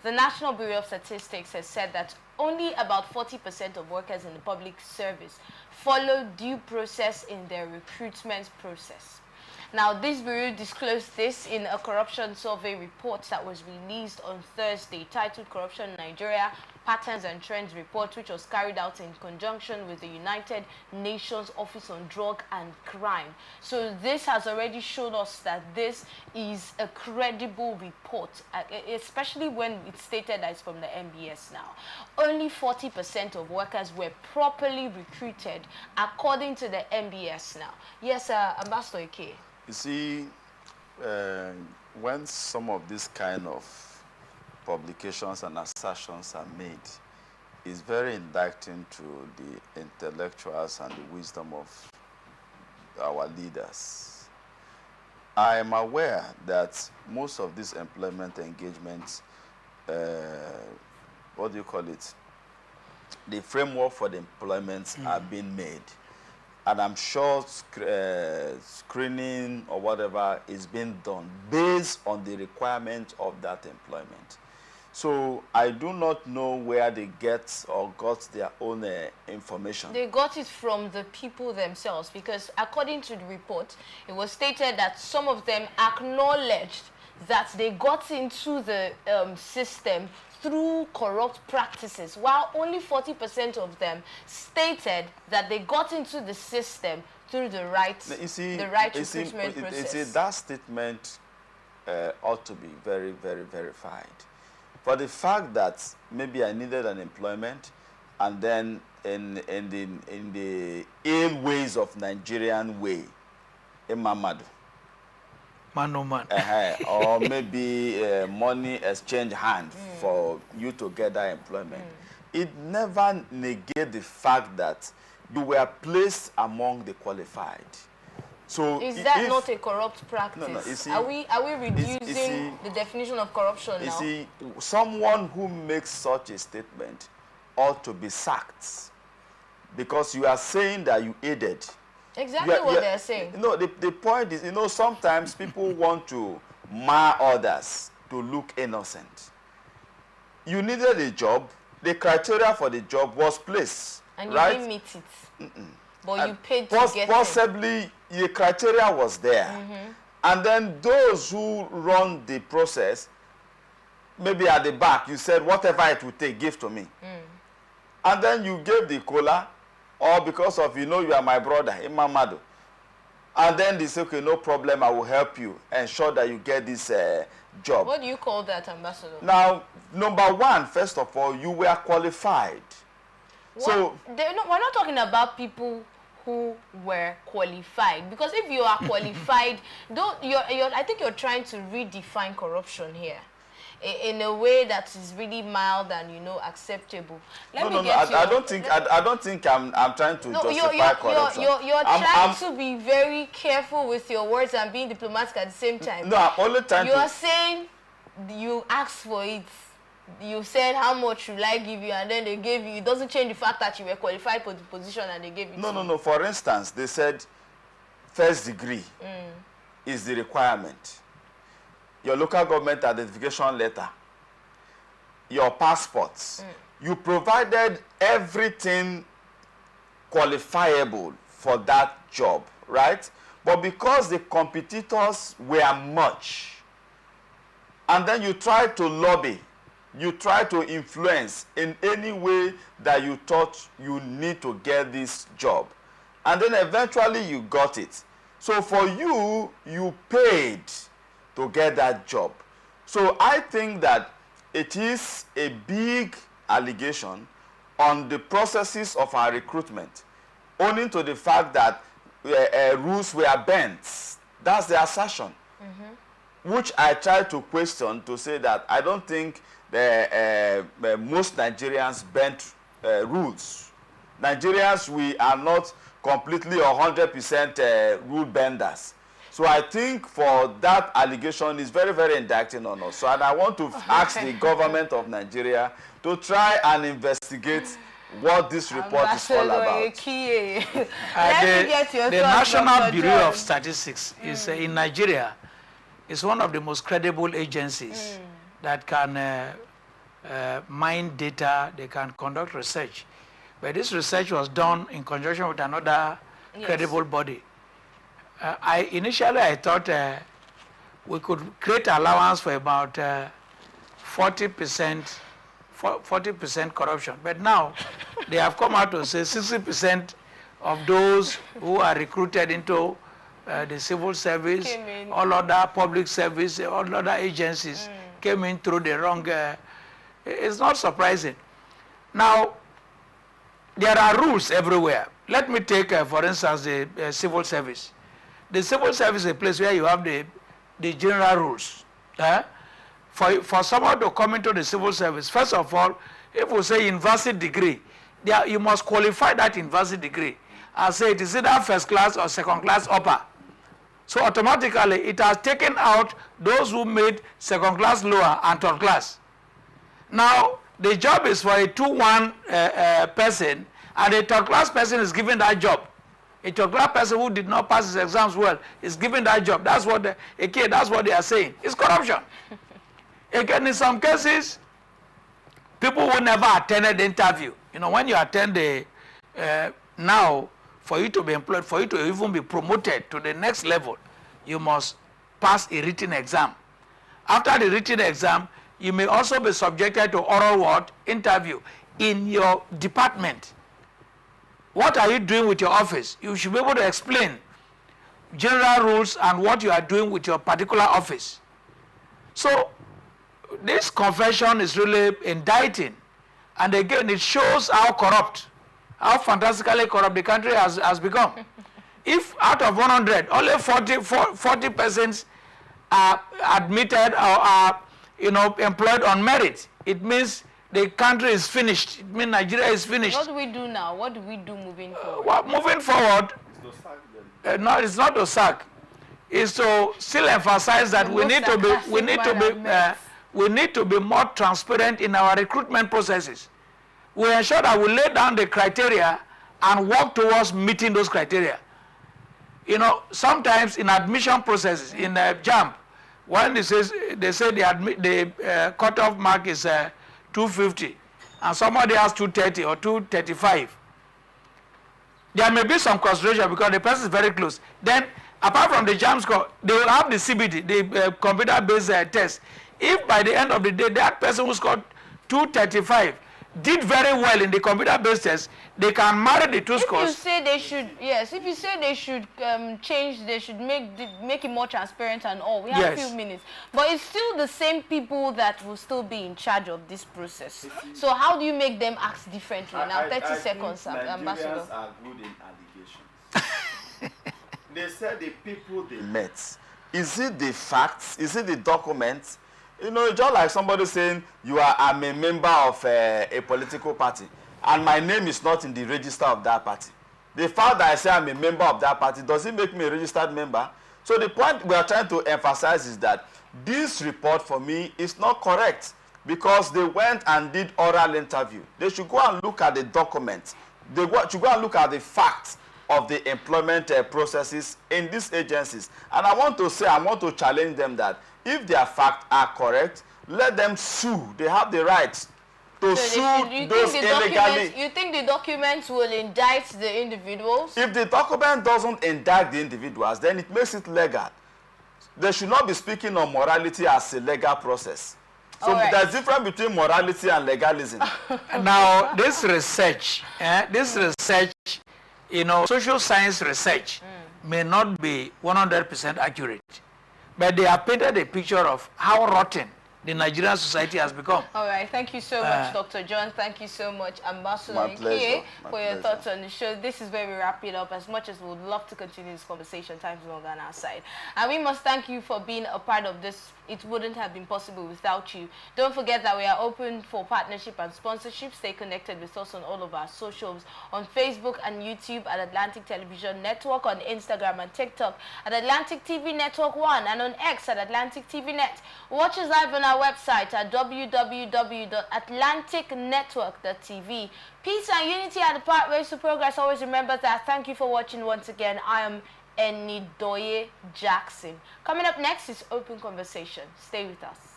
The National Bureau of Statistics has said that only about 40% of workers in the public service follow due process in their recruitment process. Now, this bureau disclosed this in a corruption survey report that was released on Thursday, titled Corruption in Nigeria, Patterns and Trends Report, which was carried out in conjunction with the United Nations Office on Drug and Crime. So this has already shown us that this is a credible report, especially when it's stated that it's from the NBS now. Only 40% of workers were properly recruited according to the NBS now. Yes, Ambassador Ike. You see, when some of these kind of publications and assertions are made, it's very indicting to the intellectuals and the wisdom of our leaders. I am aware that most of these employment engagements, what do you call it? The framework for the employments are being made. And I'm sure screening or whatever is being done based on the requirement of that employment. So I do not know where they get or got their own information. They got it from the people themselves, because according to the report, it was stated that some of them acknowledged that they got into the system through corrupt practices, while only 40% of them stated that they got into the system through the right recruitment process. That statement ought to be very, very verified. For the fact that maybe I needed an employment, and then in the ill ways of Nigerian way, Mamadu. Man. Or maybe money exchange hand for you to get that employment. It never negates the fact that you were placed among the qualified. So is that not a corrupt practice? No, you see, are we reducing the definition of corruption now? You see, someone who makes such a statement ought to be sacked, because you are saying that you aided. Exactly what they're saying. No, the point is, sometimes people want to mar others to look innocent. You needed a job. The criteria for the job was placed. And you right? didn't meet it. But you paid to get possibly the criteria was there. And then those who run the process, maybe at the back, you said, whatever it would take, give to me. And then you gave the cola, or because of, you are my brother, Imamadu. And then they say, okay, no problem, I will help you, ensure that you get this job. What do you call that, Ambassador? Now, number one, first of all, you were qualified. So we're not talking about people who were qualified, because if you are qualified, I think you're trying to redefine corruption here in a way that is really mild and acceptable. I don't think I'm trying to justify corruption. You're trying to be very careful with your words and being diplomatic at the same time. No, I'm only trying You are saying you asked for it. You said how much should I give you, and then they gave you. It doesn't change the fact that you were qualified for the position and they gave you. No. For instance, they said first degree is the requirement. Your local government identification letter, your passports. You provided everything qualifiable for that job, right? But because the competitors were much, and then you tried to lobby, you try to influence in any way that you thought you need to get this job. And then eventually you got it. So for you, you paid to get that job. So I think that it is a big allegation on the processes of our recruitment, owing to the fact that rules were bent. That's the assertion, which I try to question, to say that I don't think most Nigerians bent rules. Nigerians, we are not completely 100% rule benders. So I think for that allegation is very, very indicting on us. So and I want to ask the government of Nigeria to try and investigate what this report is all about. The National Bureau of Statistics is in Nigeria is one of the most credible agencies that can mine data, they can conduct research. But this research was done in conjunction with another credible body. Initially I thought we could create allowance for about 40% corruption. But now they have come out to say 60% of those who are recruited into the civil service, all other public service, all other agencies came in through the wrong. It's not surprising. Now, there are rules everywhere. Let me take, for instance, the civil service. The civil service is a place where you have the general rules. For someone to come into the civil service, first of all, if we say university degree, you must qualify that university degree and say it is either first class or second class upper. So automatically it has taken out those who made second class lower and third class. Now the job is for a 2-1 person, and a third class person is given that job. A third class person who did not pass his exams well is given that job. That's what that's what they are saying. It's corruption. Again, in some cases, people who never attended the interview. You know, when you attend now, for you to be employed, for you to even be promoted to the next level, you must pass a written exam. After the written exam, you may also be subjected to oral interview in your department. What are you doing with your office? You should be able to explain general rules and what you are doing with your particular office. So this confession is really indicting, and again it shows how corrupt, how fantastically corrupt the country has become. If out of 100, only 40 persons are admitted or are employed on merit, it means the country is finished. It means Nigeria is finished. What do we do now? What do we do moving forward? Well, moving forward, no, it's not to sack. It's to still emphasize that we need to be more transparent in our recruitment processes. We ensure that we lay down the criteria and work towards meeting those criteria. You know, sometimes in admission processes, in JAMB, when they say the cutoff mark is 250 and somebody has 230 or 235, there may be some consideration because the person is very close. Then, apart from the JAMB score, they will have the CBT, the computer-based test. If by the end of the day, that person who scored 235 did very well in the computer-based test, they can marry the two scores. If you say they should, yes, if you say they should change, they should make it more transparent and all. We have a few minutes. But it's still the same people that will still be in charge of this process. So how do you make them act differently? Now, 30 seconds, Ambassador. Nigerians are good in allegations. They said the people they met. Is it the facts? Is it the documents? You know, just like somebody saying, I'm a member of a political party, and my name is not in the register of that party. The fact that I say I'm a member of that party, does it make me a registered member? So the point we are trying to emphasize is that this report for me is not correct, because they went and did oral interview. They should go and look at the documents. They should go and look at the facts of the employment processes in these agencies. And I want to challenge them that if their facts are correct, let them sue. They have the right to sue those illegally. You think the documents will indict the individuals? If the document doesn't indict the individuals, then it makes it legal. They should not be speaking on morality as a legal process. So there's a difference between morality and legalism. Now, this research, social science research may not be 100% accurate, but they have painted a picture of how rotten the Nigerian society has become. All right, thank you so much, Dr. John. Thank you so much, Ambassador Nkie, for your thoughts on the show. This is where we wrap it up. As much as we would love to continue this conversation, time is longer on our side. And we must thank you for being a part of this. It wouldn't have been possible without you. Don't forget that we are open for partnership and sponsorship. Stay connected with us on all of our socials, on Facebook and YouTube at Atlantic Television Network, on Instagram and TikTok at Atlantic TV Network 1, and on X at Atlantic TV Net. Watch us live on our website at www.atlanticnetwork.tv. Peace and unity are the pathways to progress. Always remember that. Thank you for watching once again. I am Enidoye Jackson. Coming up next is Open Conversation. Stay with us.